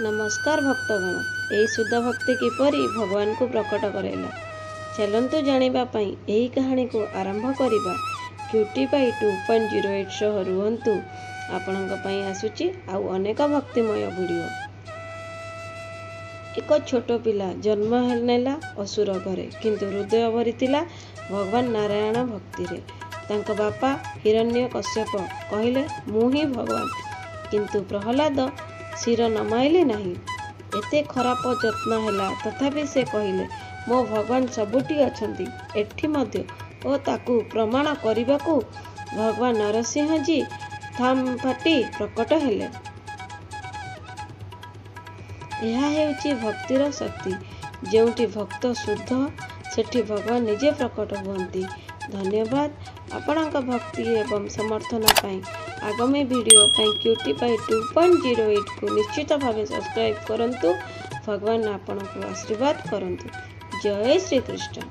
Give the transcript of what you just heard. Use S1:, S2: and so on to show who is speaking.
S1: नमस्कार भक्तगण, यही शुद्ध भक्ति किपरि भगवान को प्रकट करेला चलतु जानिबा पई एही कहानी को आरंभ करिबा। क्यूटी पाई 2.08 सह रुहंतु आपणक पई आसुची आउ अनेक भक्तिमय वीडियो। एक छोट पिला जन्म नेला असुर घरे, किंतु हृदय भरीथिला भगवान नारायण भक्ति रे। तांको बापा हिरण्यकश्यप कहिले मु ही भगवान, किंतु प्रहलाद शिर नमाइले नहीं। एते खराब जत्न हैला तथापि से कहिले मो भगवान सबुठी अछंती एठी मध्य ओ ताकू प्रमाण करिबाकू भगवान नरसिंह जी थाम फाटी प्रकट हेले। यह हेउची भक्तिर शक्ति। जेउठी भक्त शुद्ध सेठी भगवान निजे प्रकट हुअंती। धन्यवाद आपणक भक्ति एवं समर्थन पाई। आगामी वीडियो पाई क्यूटी पाई 2.08 को निश्चित भाव सब्सक्राइब करंतु। भगवान आपन को आशीर्वाद करंतु। जय श्री कृष्ण।